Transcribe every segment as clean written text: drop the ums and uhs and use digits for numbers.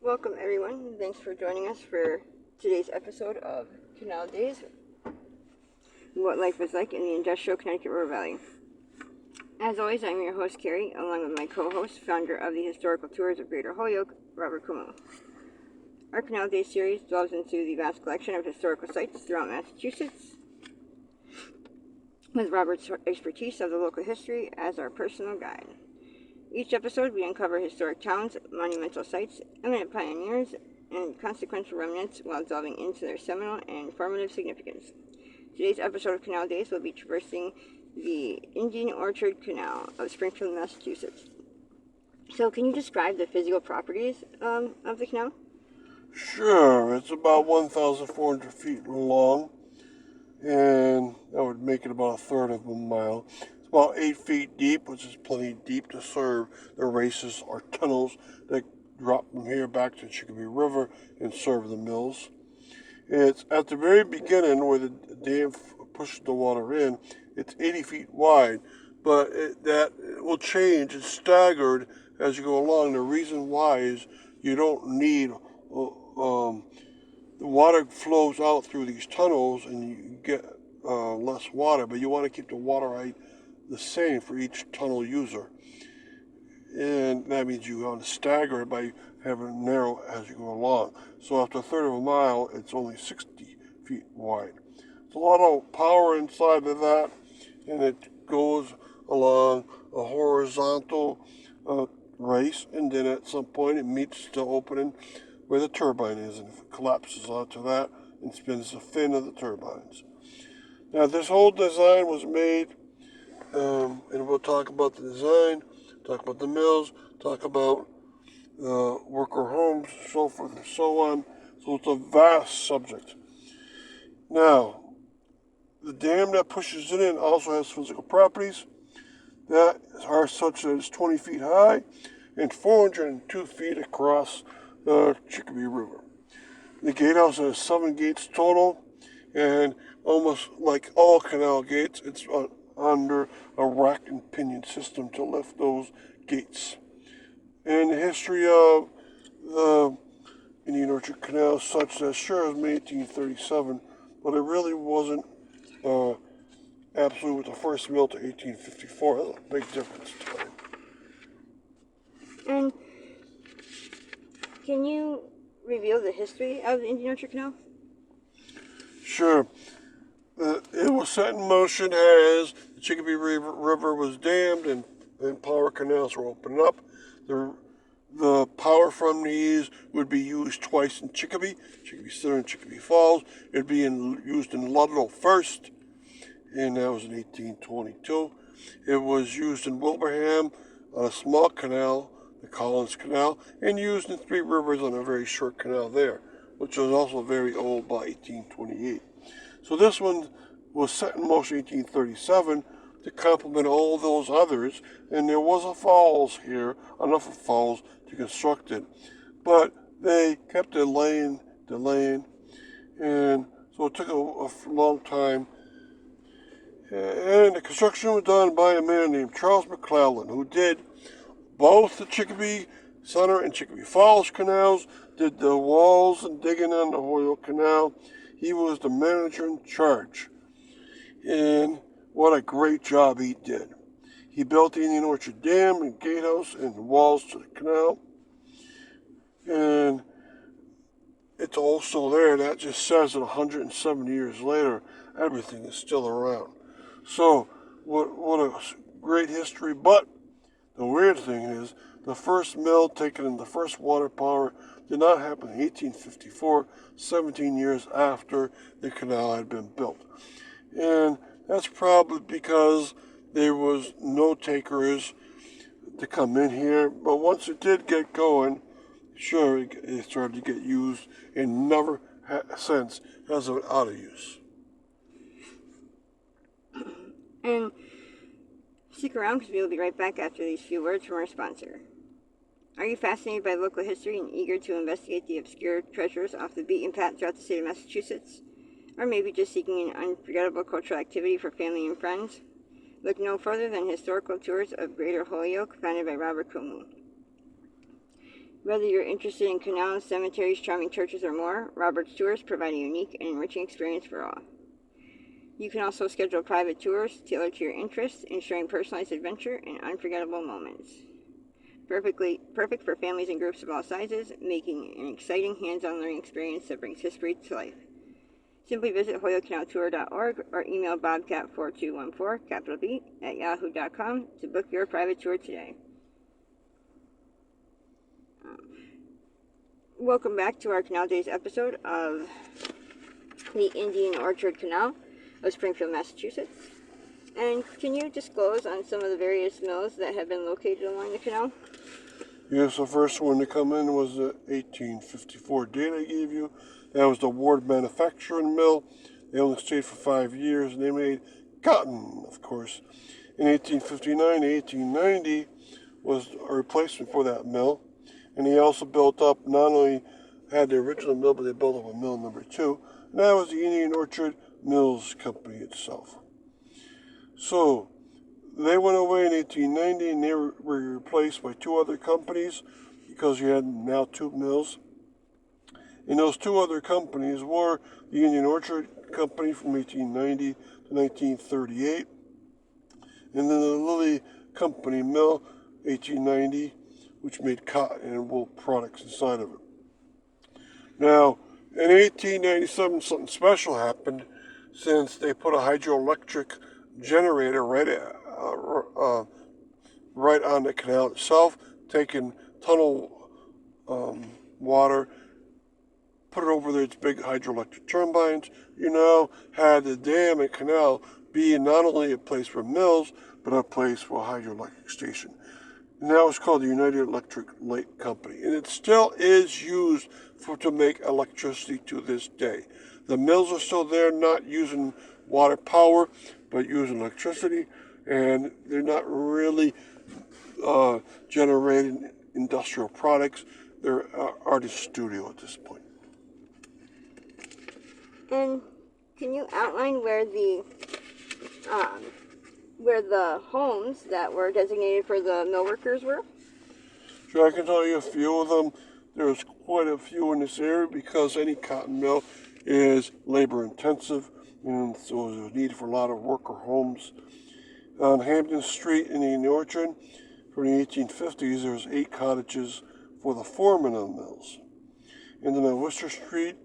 Welcome everyone. Thanks for joining us for today's episode of Canal Days, what life was like in the industrial Connecticut River Valley. As always, I'm your host Carrie, along with my co-host, founder of the Historical Tours of Greater Holyoke, Robert Kumo. Our Canal Days series delves into the vast collection of historical sites throughout Massachusetts, with Robert's expertise of the local history as our personal guide. Each episode, we uncover historic towns, monumental sites, eminent pioneers, and consequential remnants while delving into their seminal and informative significance. Today's episode of Canal Days will be traversing the Indian Orchard Canal of Springfield, Massachusetts. So, can you describe the physical properties of the canal? Sure, it's about 1,400 feet long, and that would make it about a third of a mile. It's about 8 feet deep, which is plenty deep to serve the races or tunnels that drop from here back to Chicopee River and serve the mills. It's at the very beginning where the dam pushes the water in. It's 80 feet wide, but that will change. It's staggered as you go along. The reason why is you don't need the water flows out through these tunnels and you get less water, but you want to keep the water height the same for each tunnel user. And that means you want to stagger it by having it narrow as you go along. So after a third of a mile, it's only 60 feet wide. There's a lot of power inside of that, and it goes along a horizontal race, and then at some point it meets the opening where the turbine is, and it collapses onto that and spins the fin of the turbines. Now, this whole design was made, and we'll talk about the design, talk about the mills, talk about worker homes, so forth and so on. So it's a vast subject. Now, the dam that pushes it in also has physical properties that are such that it's 20 feet high and 402 feet across the Chicopee River. The gatehouse has 7 gates total, and almost like all canal gates, it's under a rack and pinion system to lift those gates. And the history of the Indian Orchard Canal is such that sure it was made in 1837, but it really wasn't absolute with the first mill to 1854. That's a big difference in time. And can you reveal the history of the Indian Orchard Canal? Sure. It was set in motion as the Chicopee River was dammed and power canals were opened up. The power from these would be used twice in Chicopee Center and Chicopee Falls. It would be used in Ludlow first, and that was in 1822. It was used in Wilbraham on a small canal, the Collins Canal, and used in Three Rivers on a very short canal there, which was also very old by 1828. So this one was set in motion in 1837 to complement all those others, and there was a falls here, enough of falls to construct it. But they kept delaying, and so it took a long time. And the construction was done by a man named Charles McClellan, who did both the Chicopee Center and Chicopee Falls canals, did the walls and digging on the Holyoke Canal. He was the manager in charge. And what a great job he did. He built the Indian Orchard Dam and gatehouse and the walls to the canal. And it's all still there. That just says that 170 years later, everything is still around. So, what a great history. But the weird thing is, the first mill taken in the first water power did not happen in 1854, 17 years after the canal had been built. And that's probably because there was no takers to come in here. But once it did get going, sure, it started to get used and never since has been out of use. And stick around because we will be right back after these few words from our sponsor. Are you fascinated by local history and eager to investigate the obscure treasures off the beaten path throughout the state of Massachusetts? Or maybe just seeking an unforgettable cultural activity for family and friends? Look no further than Historical Tours of Greater Holyoke, founded by Robert Kumo. Whether you're interested in canals, cemeteries, charming churches, or more, Robert's Tours provide a unique and enriching experience for all. You can also schedule private tours tailored to your interests, ensuring personalized adventure and unforgettable moments. Perfect for families and groups of all sizes, making an exciting hands-on learning experience that brings history to life. Simply visit HolyokeCanalTour.org or email bobcat4214, capital B, at yahoo.com to book your private tour today. Welcome back to our Canal Days episode of the Indian Orchard Canal of Springfield, Massachusetts. And can you disclose on some of the various mills that have been located along the canal? Yes, the first one to come in was the 1854 date I gave you. That was the Ward Manufacturing Mill. They only stayed for 5 years, and they made cotton, of course. In 1859 to 1890 was a replacement for that mill. And he also built up, not only had the original mill, but they built up a mill number 2. And that was the Indian Orchard Mills Company itself. So, they went away in 1890 and they were replaced by 2 other companies because you had now 2 mills. And those 2 other companies were the Indian Orchard Company from 1890 to 1938, and then the Lilly Company Mill, 1890, which made cotton and wool products inside of it. Now, in 1897, something special happened since they put a hydroelectric generator right on the canal itself, taking tunnel water, put it over there, its big hydroelectric turbines. You now had the dam and canal being not only a place for mills, but a place for a hydroelectric station. And that was called the United Electric Light Company. And it still is used to make electricity to this day. The mills are still there, not using water power, but using electricity. And they're not really generating industrial products. They're artist studio at this point. And can you outline where the homes that were designated for the mill workers were? Sure, I can tell you a few of them. There's quite a few in this area because any cotton mill is labor intensive, and so there's a need for a lot of worker homes. On Hampton Street in the Orchard, from the 1850s, there was 8 cottages for the foremen of mills. And then on Worcester Street,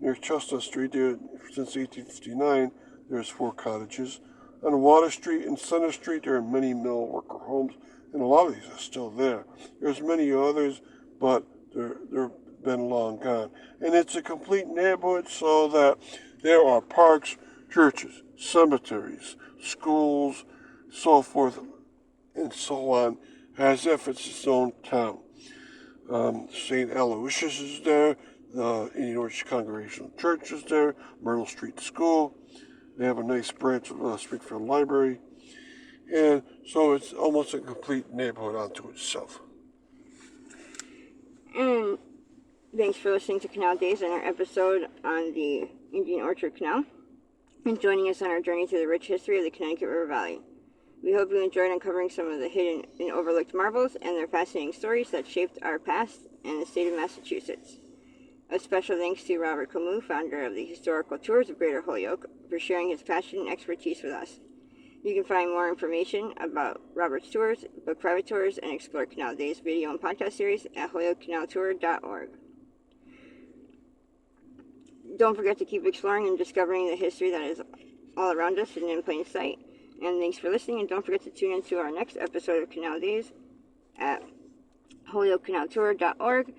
near Chestnut Street, there, since 1859, there's 4 cottages. On Water Street and Center Street, there are many mill worker homes, and a lot of these are still there. There's many others, but they're been long gone. And it's a complete neighborhood so that there are parks, churches, cemeteries, schools, so forth, and so on, as if it's its own town. St. Aloysius is there, the Indian Orchard Congregational Church is there, Myrtle Street School. They have a nice branch of the Springfield Library. And so it's almost a complete neighborhood unto itself. And thanks for listening to Canal Days and our episode on the Indian Orchard Canal and joining us on our journey through the rich history of the Connecticut River Valley. We hope you enjoyed uncovering some of the hidden and overlooked marvels and their fascinating stories that shaped our past and the state of Massachusetts. A special thanks to Robert Camus, founder of the Historical Tours of Greater Holyoke, for sharing his passion and expertise with us. You can find more information about Robert's Tours, book private tours, and explore Canal Days video and podcast series at HolyokeCanalTour.org. Don't forget to keep exploring and discovering the history that is all around us and in plain sight. And thanks for listening, and don't forget to tune in to our next episode of Canal Days at HolyokeCanalTour.org.